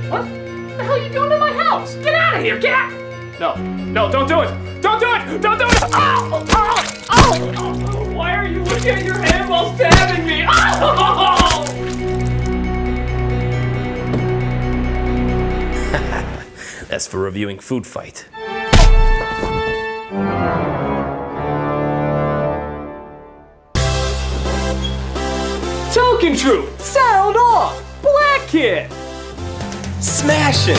What the hell are you doing in my house? Get out of here! Get out! No, don't do it! Don't do it! Don't do it! Ow! Ow! Ow! Why are you looking at your hand while stabbing me? Ow! That's for reviewing Food Fight. Token Troop! Sound off! Black Kid! Smashing!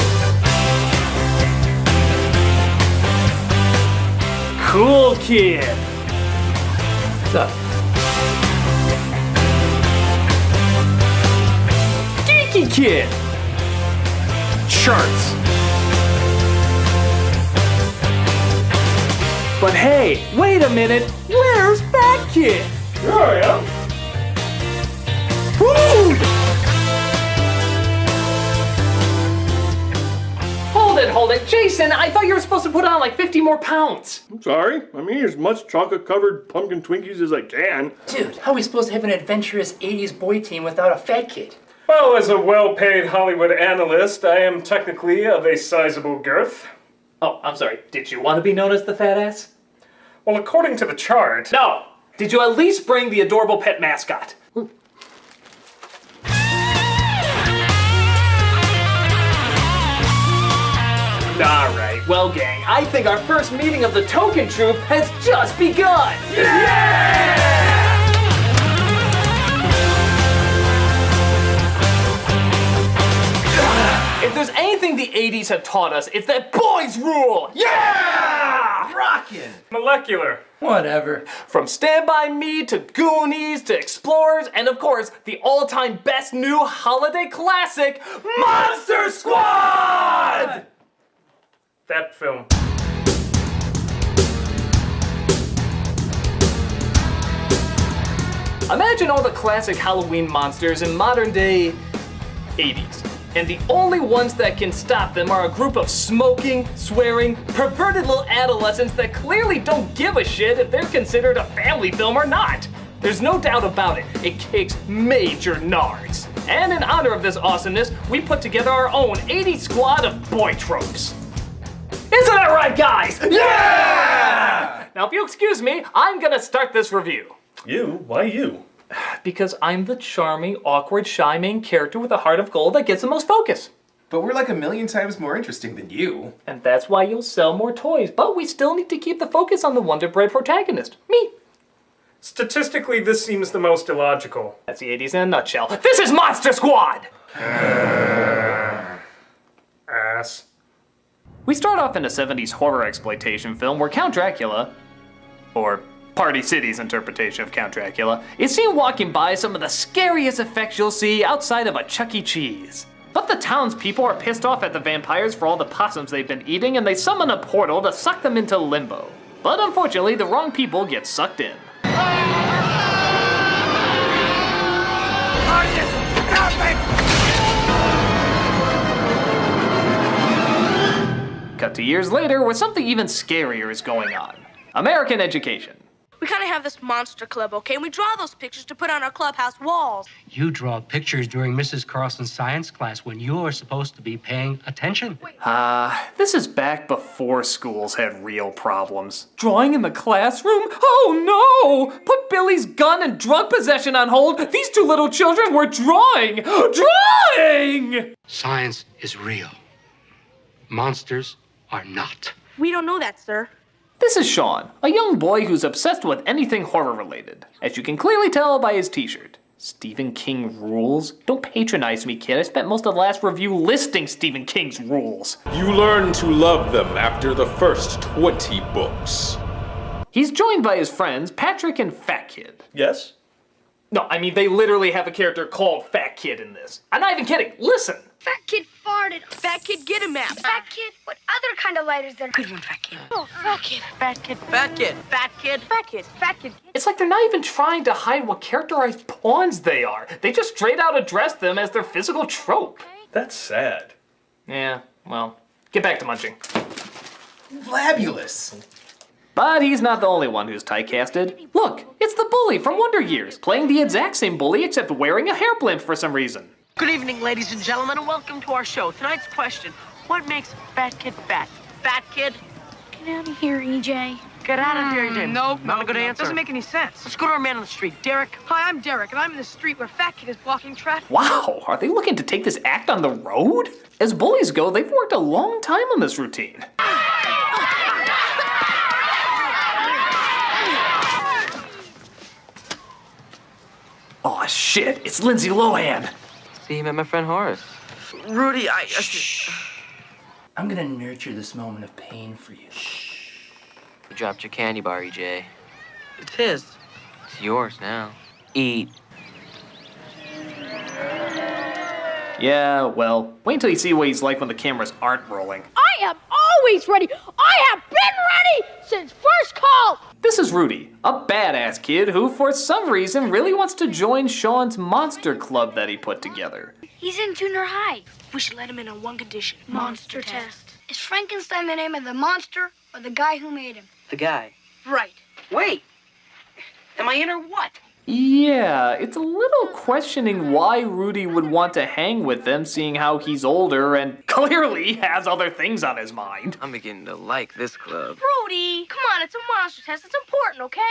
Cool Kid! What's up? Geeky Kid! Charts! But hey, wait a minute! Where's Fat Kid? Here I am. Food! Hold it! Jason, I thought you were supposed to put on like 50 more pounds! I'm sorry. I'm eating as much chocolate-covered pumpkin Twinkies as I can. Dude, how are we supposed to have an adventurous 80s boy team without a fat kid? Well, as a well-paid Hollywood analyst, I am technically of a sizable girth. Oh, I'm sorry. Did you want to be known as the fat ass? Well, according to the chart... No! Did you at least bring the adorable pet mascot? Alright, well gang, I think our first meeting of the Token Troop has just begun! If there's anything the 80s have taught us, it's that boys rule! Yeah! Rockin'! Molecular. Whatever. From Stand By Me to Goonies to Explorers, and of course, the all-time best new holiday classic, Monster Squad! That film. Imagine all the classic Halloween monsters in modern day 80s. And the only ones that can stop them are a group of smoking, swearing, perverted little adolescents that clearly don't give a shit if they're considered a family film or not. There's no doubt about it, it kicks major nards. And in honor of this awesomeness, we put together our own 80s squad of boy tropes. Isn't that right, guys? Yeah! Now, if you excuse me, I'm gonna start this review. You? Why you? Because I'm the charming, awkward, shy main character with a heart of gold that gets the most focus. But we're like a million times more interesting than you. And that's why you'll sell more toys, but we still need to keep the focus on the Wonder Bread protagonist, me. Statistically, this seems the most illogical. That's the 80s in a nutshell. This is Monster Squad! Ass. We start off in a 70s horror exploitation film where Count Dracula, or Party City's interpretation of Count Dracula, is seen walking by some of the scariest effects you'll see outside of a Chuck E. Cheese. But the townspeople are pissed off at the vampires for all the possums they've been eating, and they summon a portal to suck them into limbo. But unfortunately, the wrong people get sucked in. Cut to years later, where something even scarier is going on. American education. We kind of have this monster club, okay? And we draw those pictures to put on our clubhouse walls. You draw pictures during Mrs. Carlson's science class when you're supposed to be paying attention. This is back before schools had real problems. Drawing in the classroom? Oh no! Put Billy's gun and drug possession on hold. These two little children were drawing! Drawing! Science is real. Monsters are not. We don't know that, sir. This is Sean, a young boy who's obsessed with anything horror-related. As you can clearly tell by his t-shirt. Stephen King rules? Don't patronize me, kid. I spent most of the last review listing Stephen King's rules. You learn to love them after the first 20 books. He's joined by his friends, Patrick and Fat Kid. Yes? No, I mean, they literally have a character called Fat Kid in this. I'm not even kidding. Listen. Fat kid farted. Fat kid, get a map. Fat kid, what other kind of lighters there? Good one, fat kid. Oh, fat kid. Fat kid. Fat kid. Fat kid. Fat kid. Fat kid. It's like they're not even trying to hide what characterized pawns they are. They just straight out address them as their physical trope. That's sad. Yeah, well, get back to munching. Flabulous. But he's not the only one who's typecasted. Look, it's the bully from Wonder Years, playing the exact same bully except wearing a hair blimp for some reason. Good evening, ladies and gentlemen, and welcome to our show. Tonight's question, what makes Fat Kid fat? Fat Kid? Get out of here, EJ. Get out of here, EJ. Nope. Not a good answer. Doesn't make any sense. Let's go to our man on the street, Derek. Hi, I'm Derek, and I'm in the street where Fat Kid is blocking traffic. Wow, are they looking to take this act on the road? As bullies go, they've worked a long time on this routine. Oh shit, it's Lindsay Lohan. See, you met my friend Horace. Rudy, I'm gonna nurture this moment of pain for you. You dropped your candy bar, EJ. It's his. It's yours now. Eat. Yeah, well, wait until you see what he's like when the cameras aren't rolling. I am always ready. I have been ready since first call. This is Rudy, a badass kid who, for some reason, really wants to join Sean's monster club that he put together. He's in junior high. We should let him in on one condition. Monster test. Is Frankenstein the name of the monster or the guy who made him? The guy. Right. Wait. Am I in or what? Yeah, it's a little questioning why Rudy would want to hang with them, seeing how he's older and clearly has other things on his mind. I'm beginning to like this club. Rudy, come on, it's a monster test. It's important, okay?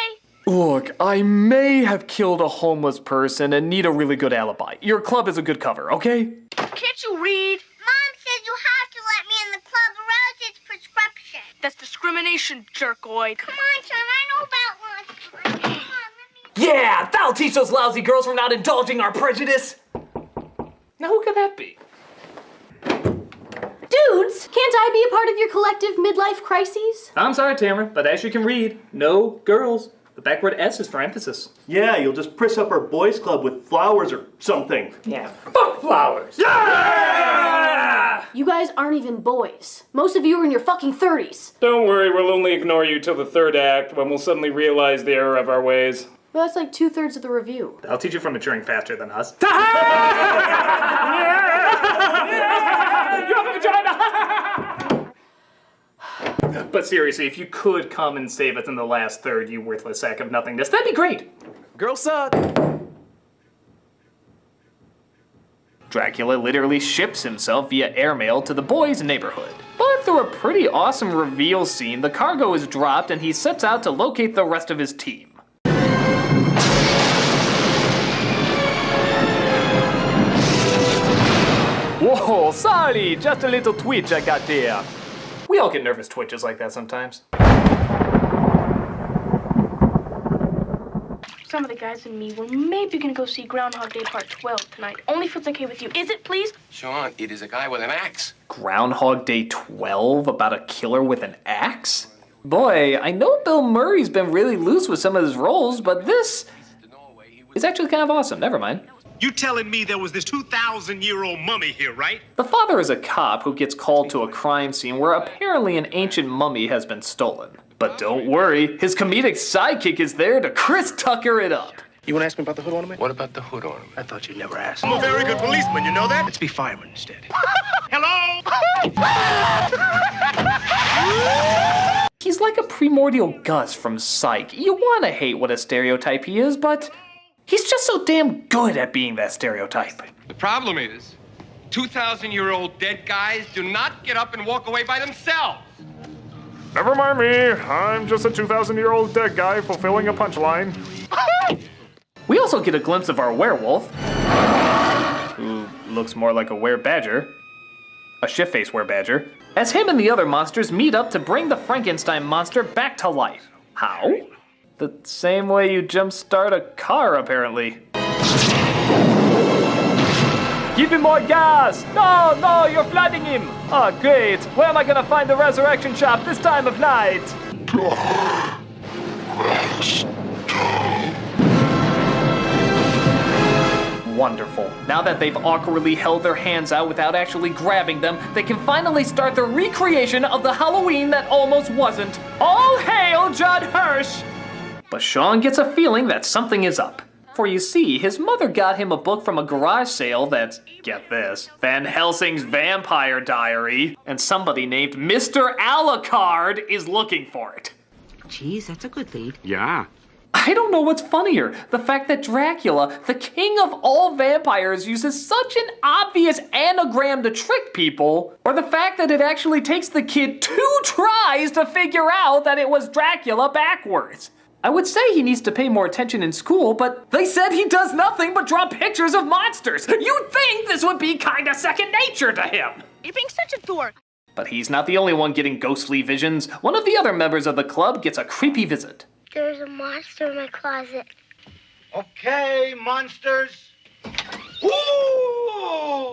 Look, I may have killed a homeless person and need a really good alibi. Your club is a good cover, okay? Can't you read? Mom says you have to let me in the club or else it's prescription. That's discrimination, jerkoid. Come on, son, I know about lunch. Come on, let me... Yeah, that'll teach those lousy girls we're not indulging our prejudice. Now who could that be? Dudes, can't I be a part of your collective midlife crises? I'm sorry, Tamara, but as you can read, no girls. The backward S is for emphasis. Yeah, you'll just priss up our boys' club with flowers or something. Yeah, fuck flowers. Yeah! You guys aren't even boys. Most of you are in your fucking 30s. Don't worry, we'll only ignore you till the third act when we'll suddenly realize the error of our ways. Well, that's like 2/3 of the review. I'll teach you from maturing faster than us. You have a vagina! But seriously, if you could come and save us in the last third, you worthless sack of nothingness, that'd be great. Girl suck. Dracula literally ships himself via airmail to the boys' neighborhood. But through a pretty awesome reveal scene, the cargo is dropped and he sets out to locate the rest of his team. Whoa, sorry, just a little twitch I got there. We all get nervous twitches like that sometimes. Some of the guys and me were maybe gonna go see Groundhog Day Part 12 tonight. Only if it's okay with you. Is it, please? Sean, it is a guy with an axe. Groundhog Day 12 about a killer with an axe? Boy, I know Bill Murray's been really loose with some of his roles, but this is actually kind of awesome. Never mind. You telling me there was this 2,000-year-old mummy here, right? The father is a cop who gets called to a crime scene where apparently an ancient mummy has been stolen. But don't worry, his comedic sidekick is there to Chris Tucker it up. You want to ask me about the hood ornament? What about the hood ornament? I thought you'd never ask. I'm a very good policeman, you know that? Let's be firemen instead. Hello? He's like a primordial Gus from Psych. You want to hate what a stereotype he is, but he's just so damn good at being that stereotype. The problem is, 2,000-year-old dead guys do not get up and walk away by themselves. Never mind me. I'm just a 2,000-year-old dead guy fulfilling a punchline. We also get a glimpse of our werewolf, who looks more like a were-badger, a shift-face were-badger, as him and the other monsters meet up to bring the Frankenstein monster back to life. How? The same way you jumpstart a car, apparently. Give him more gas! No, no, you're flooding him! Oh, great. Where am I gonna find the resurrection shop this time of night? Wonderful. Now that they've awkwardly held their hands out without actually grabbing them, they can finally start the recreation of the Halloween that almost wasn't. All hail Judd Hirsch! But Sean gets a feeling that something is up. For you see, his mother got him a book from a garage sale that's, get this, Van Helsing's Vampire Diary, and somebody named Mr. Alucard is looking for it. geez, that's a good lead. Yeah. I don't know what's funnier, the fact that Dracula, the king of all vampires, uses such an obvious anagram to trick people, or the fact that it actually takes the kid 2 tries to figure out that it was Dracula backwards. I would say he needs to pay more attention in school, but they said he does nothing but draw pictures of monsters. You'd think this would be kinda second nature to him. You're being such a dork. But he's not the only one getting ghostly visions. One of the other members of the club gets a creepy visit. There's a monster in my closet. Okay, monsters.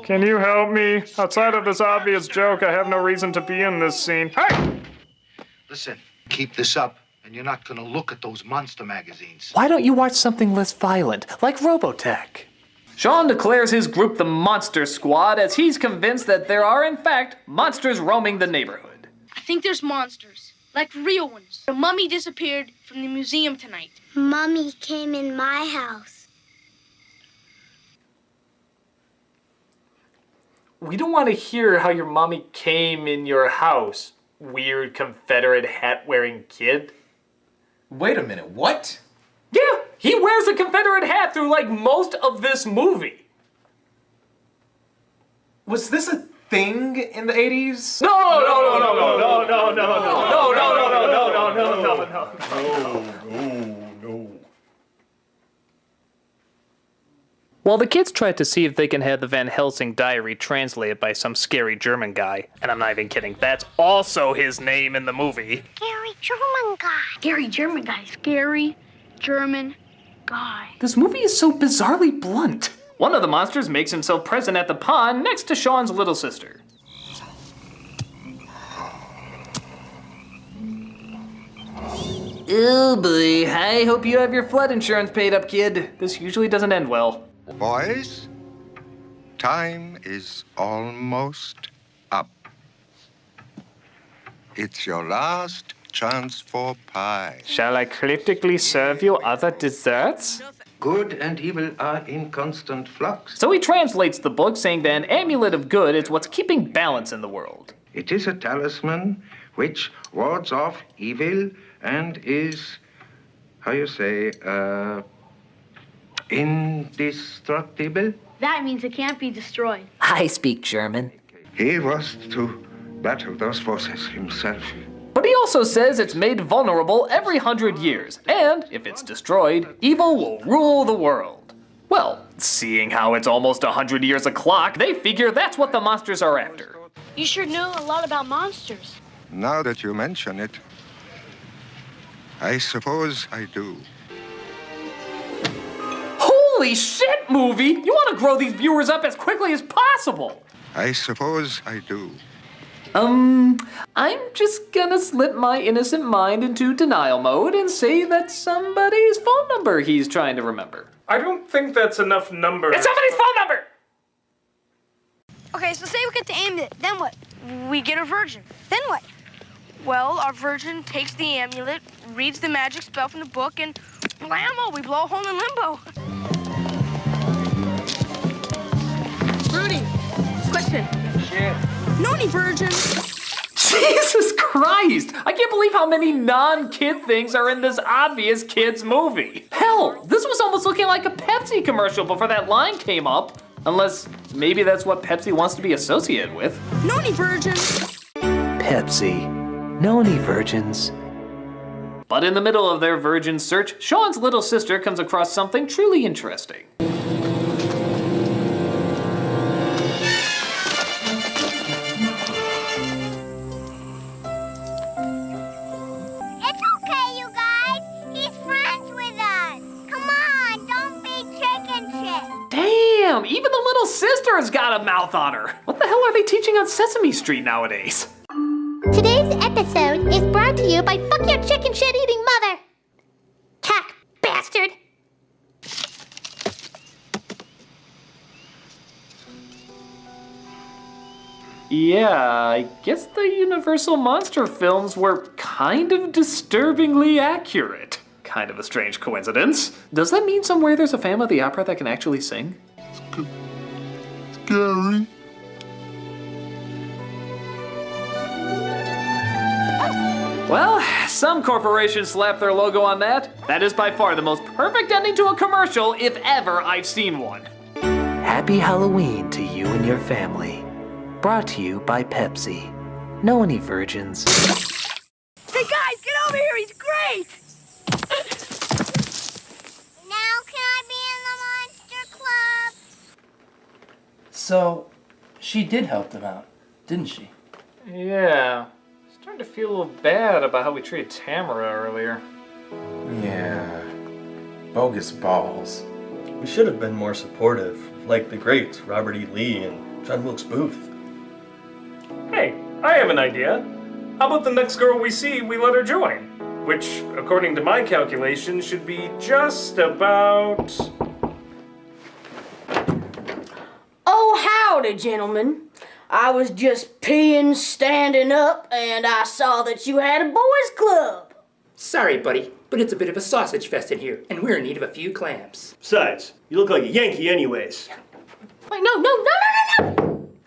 Can you help me? Outside of this obvious joke, I have no reason to be in this scene. Hey! Listen, keep this up, and you're not gonna look at those monster magazines. Why don't you watch something less violent, like Robotech? Sean declares his group the Monster Squad as he's convinced that there are, in fact, monsters roaming the neighborhood. I think there's monsters, like real ones. The mummy disappeared from the museum tonight. Mummy came in my house. We don't want to hear how your mommy came in your house, weird Confederate hat-wearing kid. Wait a minute, what? Yeah, he wears a Confederate hat through like most of this movie. Was this a thing in the 80s? No. While the kids try to see if they can have the Van Helsing diary translated by some scary German guy, and I'm not even kidding, that's also his name in the movie. Scary German guy. Scary German guy. Scary German guy. This movie is so bizarrely blunt. One of the monsters makes himself present at the pond next to Sean's little sister. Oh boy, I hope you have your flood insurance paid up, kid. This usually doesn't end well. Boys, time is almost up. It's your last chance for pie. Shall I critically serve you other desserts? Good and evil are in constant flux. So he translates the book saying that an amulet of good is what's keeping balance in the world. It is a talisman which wards off evil and is, how you say, indestructible. That means it can't be destroyed. I speak German. He was to battle those forces himself. But he also says it's made vulnerable every 100 years, and if it's destroyed, evil will rule the world. Well, seeing how it's almost 100 years a clock, they figure that's what the monsters are after. You sure know a lot about monsters. Now that you mention it, I suppose I do. Holy shit, movie! You want to grow these viewers up as quickly as possible! I suppose I do. I'm just gonna slip my innocent mind into denial mode and say that's somebody's phone number he's trying to remember. I don't think that's enough numbers. It's somebody's phone number! Okay, so say we get the amulet, then what? We get a virgin. Then what? Well, our virgin takes the amulet, reads the magic spell from the book, and blammo, we blow a hole in limbo. Rudy, question. Shit. Know any virgins? Jesus Christ! I can't believe how many non-kid things are in this obvious kids movie. Hell, this was almost looking like a Pepsi commercial before that line came up. Unless, maybe that's what Pepsi wants to be associated with. Know any virgins? Pepsi. Know any virgins? But in the middle of their virgin search, Sean's little sister comes across something truly interesting. It's okay, you guys. He's friends with us. Come on, don't be chicken shit. Damn, even the little sister has got a mouth on her. What the hell are they teaching on Sesame Street nowadays? Today's episode is brought to you by Fuck Your Chicken Shit Eating Mother. Cack bastard. Yeah, I guess the Universal Monster films were kind of disturbingly accurate. Kind of a strange coincidence. Does that mean somewhere there's a Phantom of the Opera that can actually sing? Scary. Well, some corporations slap their logo on that. That is by far the most perfect ending to a commercial, if ever I've seen one. Happy Halloween to you and your family. Brought to you by Pepsi. Know any virgins? Hey guys, get over here, he's great! Now can I be in the Monster Club? So, she did help them out, didn't she? Yeah. Starting to feel a little bad about how we treated Tamara earlier. Yeah. Bogus balls. We should have been more supportive, like the greats Robert E. Lee and John Wilkes Booth. Hey, I have an idea. How about the next girl we see, we let her join? Which, according to my calculations, should be just about... Oh, howdy, gentlemen. I was just peeing, standing up, and I saw that you had a boys' club. Sorry, buddy, but it's a bit of a sausage fest in here, and we're in need of a few clamps. Besides, you look like a Yankee anyways. Wait, no!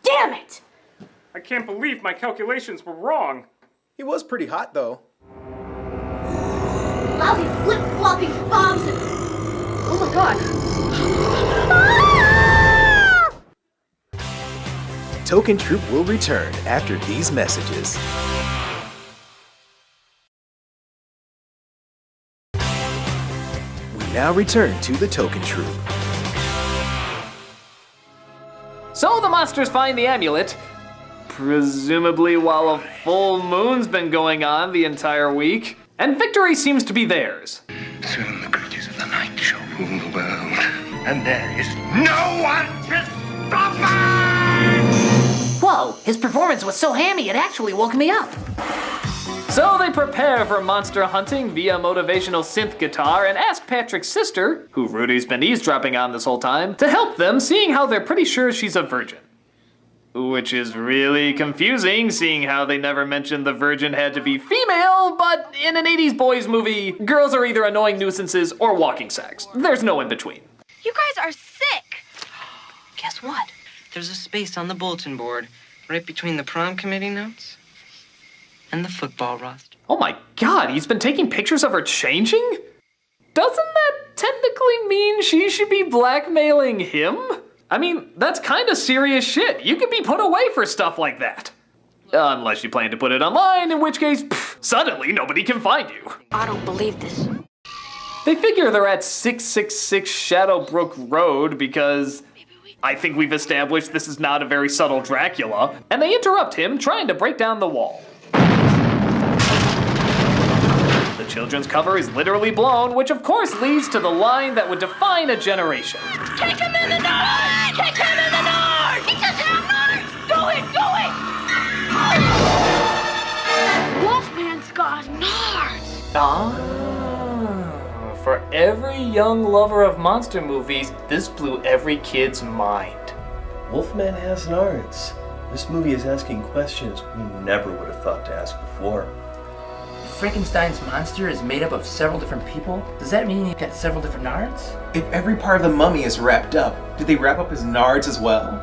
Damn it! I can't believe my calculations were wrong. He was pretty hot, though. Lousy flip-flopping fobs and... Oh my god. Token Troop will return after these messages. We now return to the Token Troop. So the monsters find the amulet, presumably while a full moon's been going on the entire week, and victory seems to be theirs. Soon the creatures of the night shall rule the world, and there is no one to stop us! Whoa, his performance was so hammy it actually woke me up. So they prepare for monster hunting via motivational synth guitar and ask Patrick's sister, who Rudy's been eavesdropping on this whole time, to help them, seeing how they're pretty sure she's a virgin. Which is really confusing, seeing how they never mentioned the virgin had to be female, but in an 80s boys movie, girls are either annoying nuisances or walking sacks. There's no in between. You guys are sick! Guess what? There's a space on the bulletin board, right between the prom committee notes and the football roster. Oh my god, he's been taking pictures of her changing? Doesn't that technically mean she should be blackmailing him? I mean, that's kind of serious shit. You could be put away for stuff like that. Unless you plan to put it online, in which case, suddenly nobody can find you. I don't believe this. They figure they're at 666 Shadowbrook Road because I think we've established this is not a very subtle Dracula, and they interrupt him trying to break down the wall. The children's cover is literally blown, which of course leads to the line that would define a generation. Kick him in the north! Kick him in the north! He doesn't have north! Do it! Do it! Wolfman's got nards! Ah, for every young lover of monster movies, this blew every kid's mind. Wolfman has nards. This movie is asking questions we never would have thought to ask before. Frankenstein's monster is made up of several different people? Does that mean he's got several different nards? If every part of the mummy is wrapped up, did they wrap up his nards as well?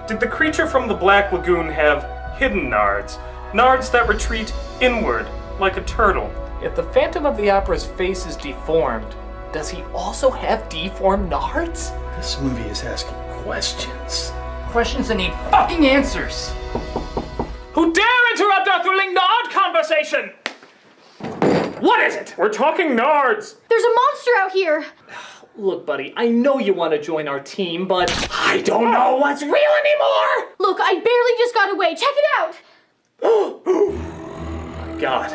Did the creature from the Black Lagoon have hidden nards? Nards that retreat inward, like a turtle. If the Phantom of the Opera's face is deformed, does he also have deformed nards? This movie is asking questions. Questions that need fucking answers! Who dare interrupt our thrilling nard conversation? What is it? We're talking nards! There's a monster out here! Look, buddy, I know you want to join our team, but I don't know what's real anymore! Look, I barely just got away. Check it out! God,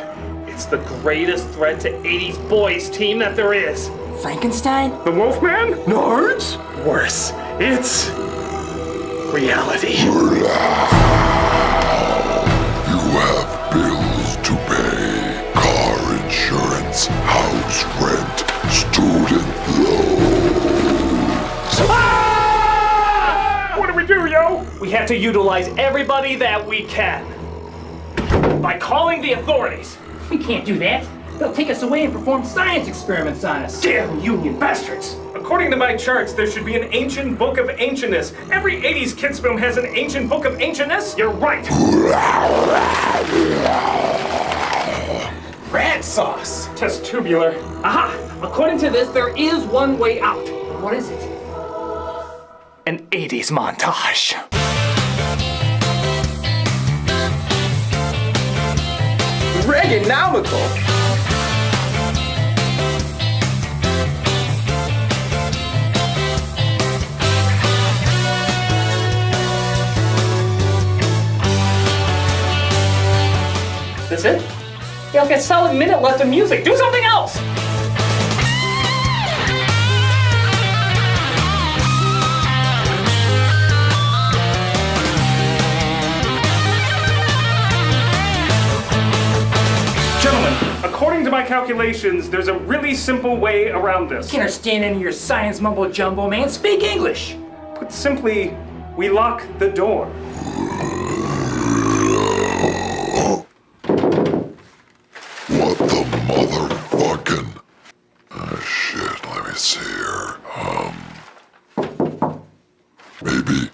it's the greatest threat to 80s boys team that there is. Frankenstein? The Wolfman? Nards? Worse, it's reality. You have bills to pay. Car insurance, house rent, student loans. Ah! What do we do, yo? We have to utilize everybody that we can. By calling the authorities. We can't do that. They'll take us away and perform science experiments on us. Damn union bastards! According to my charts, there should be an ancient book of ancientness. Every 80s kids film has an ancient book of ancientness. You're right. rat sauce. Testubular. Aha! According to this, there is one way out. What is it? An 80s montage. Reaganomical. That's it? You have a solid minute left of music. Do something else! Gentlemen, according to my calculations, there's a really simple way around this. Can't understand any of your science mumbo jumbo, man. Speak English. Put simply, we lock the door. What the motherfucking... shit, let me see here. Maybe...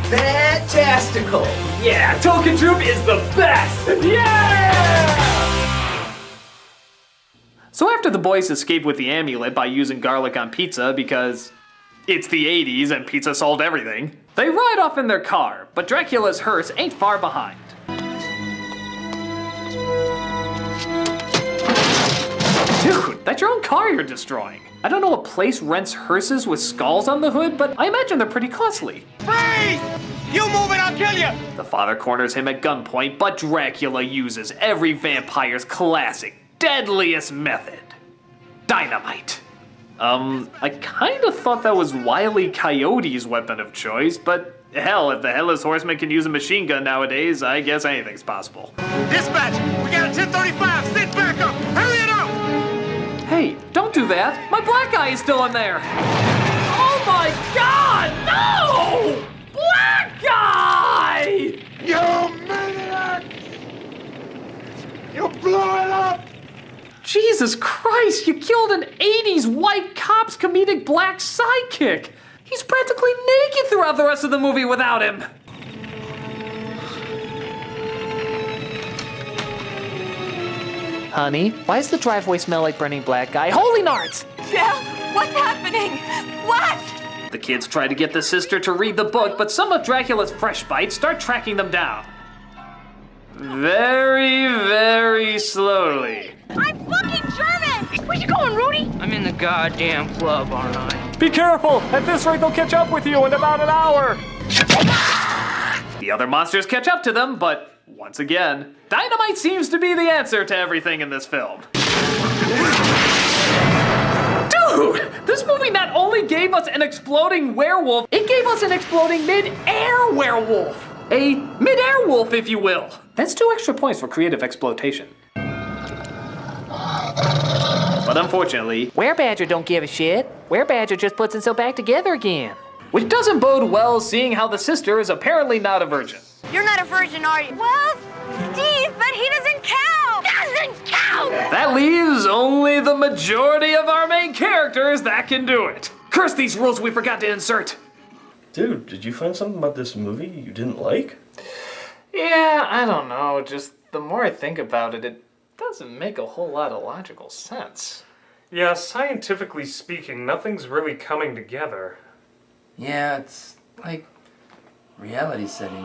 Fantastical! Yeah, Token Troop is the best! Yeah! So after the boys escape with the amulet by using garlic on pizza because it's the 80s and pizza solved everything, they ride off in their car, but Dracula's hearse ain't far behind. Dude, that's your own car you're destroying. I don't know what place rents hearses with skulls on the hood, but I imagine they're pretty costly. Freeze! You move it, I'll kill you! The father corners him at gunpoint, but Dracula uses every vampire's classic, deadliest method. Dynamite. I kinda thought that was Wile E. Coyote's weapon of choice, but hell, if the Headless Horseman can use a machine gun nowadays, I guess anything's possible. Dispatch, we got a 1035, sit back up, hurry it up! Hey, don't do that! My black guy is still in there! Oh my god, no! Black guy! You maniac! You blew it up! Jesus Christ, you killed an 80s white cop's comedic black sidekick! He's practically naked throughout the rest of the movie without him! Honey, why does the driveway smell like burning black guy? Holy nards! Dad, what's happening? What? The kids try to get the sister to read the book, but some of Dracula's fresh bites start tracking them down. Very, very slowly. I'm fucking German! Where you going, Rudy? I'm in the goddamn club, aren't I? Be careful! At this rate, they'll catch up with you in about an hour! The other monsters catch up to them, but once again, dynamite seems to be the answer to everything in this film. Dude! This movie not only gave us an exploding werewolf, it gave us an exploding mid-air werewolf! A mid-air wolf, if you will. That's 2 extra points for creative exploitation. But unfortunately, Werebadger don't give a shit. Werebadger just puts himself back together again. which doesn't bode well seeing how the sister is apparently not a virgin. You're not a virgin, are you? Well, Steve, but he doesn't count! Doesn't count! That leaves only the majority of our main characters that can do it. Curse these rules we forgot to insert. Dude, did you find something about this movie you didn't like? Yeah, I don't know. Just the more I think about it, it doesn't make a whole lot of logical sense. Yeah, scientifically speaking, nothing's really coming together. Yeah, it's like reality setting in.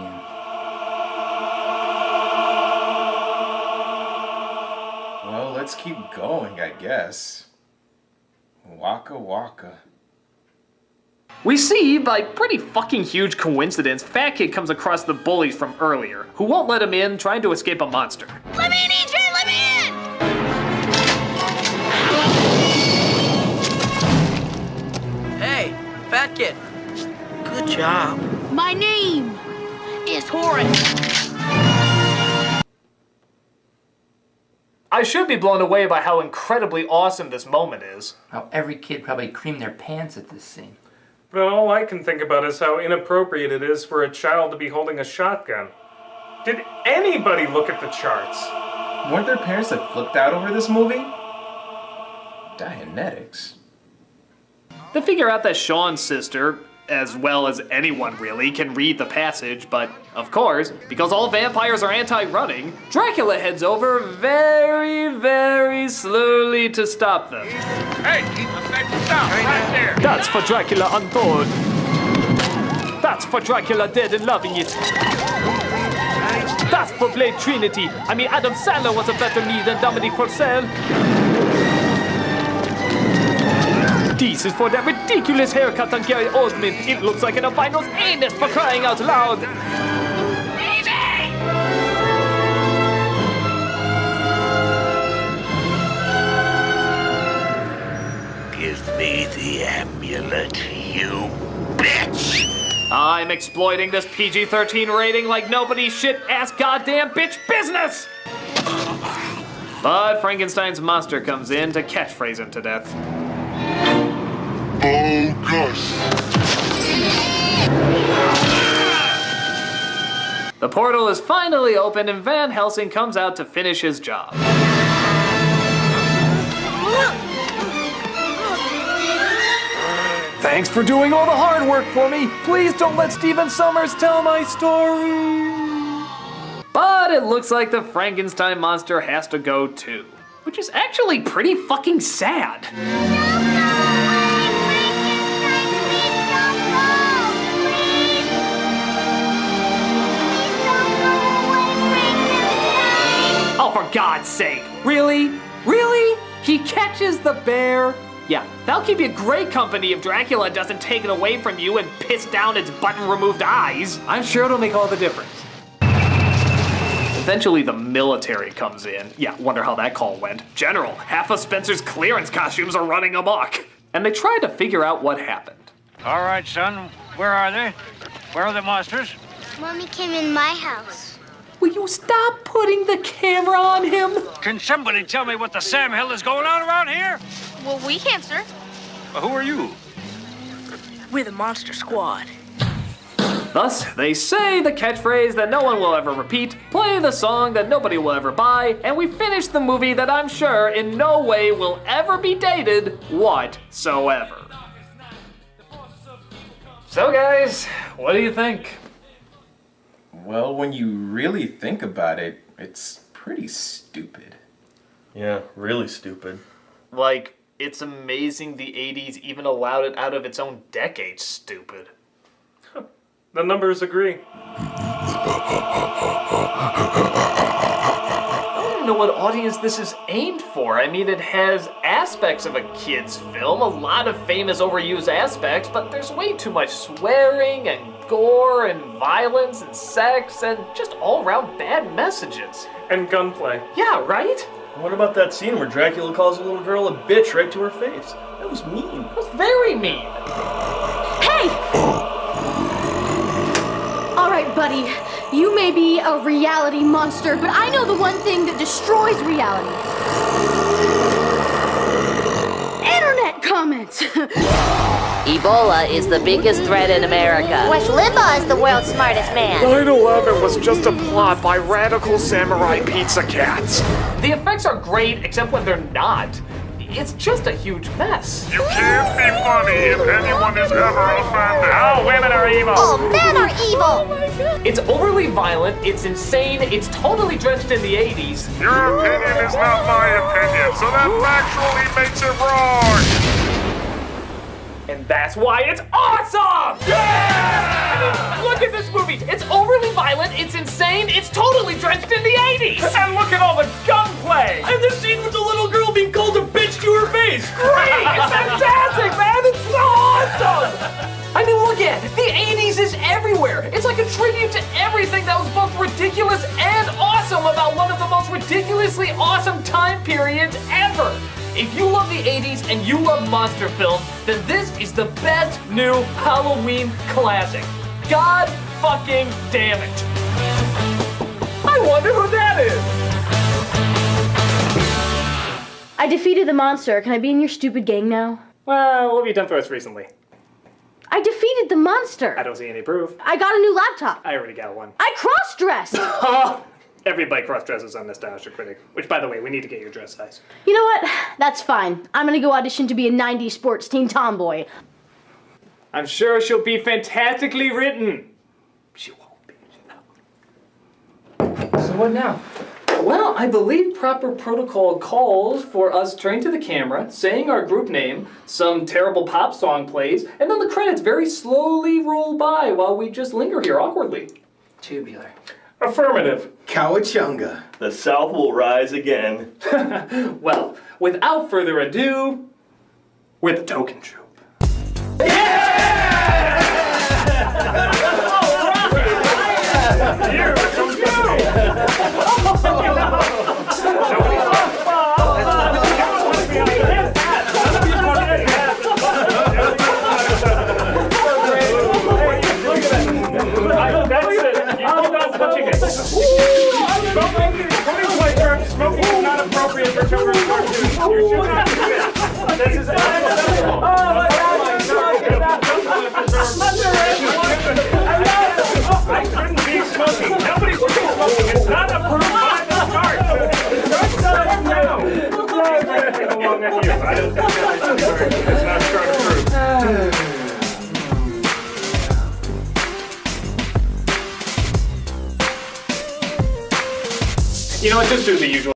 Well, let's keep going, I guess. Waka waka. We see, by pretty fucking huge coincidence, Fat Kid comes across the bullies from earlier, who won't let him in, trying to escape a monster. Let me in, EJ! Let me in! Hey, Fat Kid. Good job. My name is Horace. I should be blown away by how incredibly awesome this moment is. How every kid probably creamed their pants at this scene. But all I can think about is how inappropriate it is for a child to be holding a shotgun. Did anybody look at the charts? Weren't their parents that flipped out over this movie? Dianetics. They figure out that Sean's sister, as well as anyone really, can read the passage, but of course, because all vampires are anti-running, Dracula heads over very, very slowly to stop them. Hey, stop right there. That's for Dracula Untold. That's for Dracula Dead and Loving It. That's for Blade Trinity. I mean, Adam Sandler was a better me than Dominic Purcell. This is for that ridiculous haircut on Gary Oldman. It looks like an albino's anus, for crying out loud. Give me the amulet, you bitch! I'm exploiting this PG-13 rating like nobody's shit-ass goddamn bitch business! But Frankenstein's monster comes in to catchphrase him to death. Bogus. The portal is finally opened and Van Helsing comes out to finish his job. Thanks for doing all the hard work for me. Please don't let Stephen Sommers tell my story. But it looks like the Frankenstein monster has to go too, which is actually pretty fucking sad. Oh, for God's sake. Really? Really? He catches the bear? Yeah, that'll keep you great company if Dracula doesn't take it away from you and piss down its button-removed eyes. I'm sure it'll make all the difference. Eventually the military comes in. Yeah, wonder how that call went. General, half of Spencer's clearance costumes are running amok. And they try to figure out what happened. All right, son, where are they? Where are the monsters? Mommy came in my house. Will you stop putting the camera on him? Can somebody tell me what the Sam hell is going on around here? Well, we can't, sir. Who are you? We're the Monster Squad. Thus, they say the catchphrase that no one will ever repeat, play the song that nobody will ever buy, and we finish the movie that I'm sure in no way will ever be dated whatsoever. So guys, what do you think? Well, when you really think about it, it's pretty stupid. Yeah, really stupid. Like, it's amazing the 80s even allowed it out of its own decade, stupid. The numbers agree. I don't know what audience this is aimed for. I mean, it has aspects of a kid's film, a lot of famous overused aspects, but there's way too much swearing and gore and violence and sex and just all-around bad messages. And gunplay. Yeah, right? What about that scene where Dracula calls a little girl a bitch right to her face? That was mean. That was very mean. Hey! All right, buddy. You may be a reality monster, but I know the one thing that destroys reality. Internet comments. Ebola is the biggest threat in America. Rush Limbaugh is the world's smartest man. 9/11 was just a plot by radical samurai pizza cats. The effects are great, except when they're not. It's just a huge mess. You can't be funny if anyone is ever offended. Oh, women are evil. Oh, men are evil. It's overly violent, it's insane, it's totally drenched in the 80s. Your opinion is not my opinion, so that factually makes it wrong. And that's why it's awesome! Yeah! I mean, look at this movie. It's overly violent, it's insane, it's totally drenched in the 80s! And look at all the gunplay! And the scene with the little girl being called a bitch to her face! Great! It's fantastic, man! It's so awesome! I mean, look at it. The 80s is everywhere. It's like a tribute to everything that was both ridiculous and awesome about one of the most ridiculously awesome time periods ever. If you love the 80s and you love monster films, then this is the best new Halloween classic. God fucking damn it. I wonder who that is. I defeated the monster. Can I be in your stupid gang now? Well, what have you done for us recently? I defeated the monster. I don't see any proof. I got a new laptop. I already got one. I cross-dressed. Everybody cross-dresses on Nostalgia Critic, which, by the way, we need to get your dress size. You know what? That's fine. I'm gonna go audition to be a 90s sports team tomboy. I'm sure she'll be fantastically written. She won't be. So what now? Well, I believe proper protocol calls for us turning to the camera, saying our group name, some terrible pop song plays, and then the credits very slowly roll by while we just linger here awkwardly. Tubular. Affirmative. Cowachunga. The South will rise again. Well, without further ado, we're the Token Troop. Smoking is not appropriate for children's cartoons. You should not do this. This is unacceptable. Oh my God! I shouldn't be smoking. Nobody should be smoking. It's not approved by the cart. No. Please bring it along with you. I don't think that it's not cart approved. You know what? Just do the usual.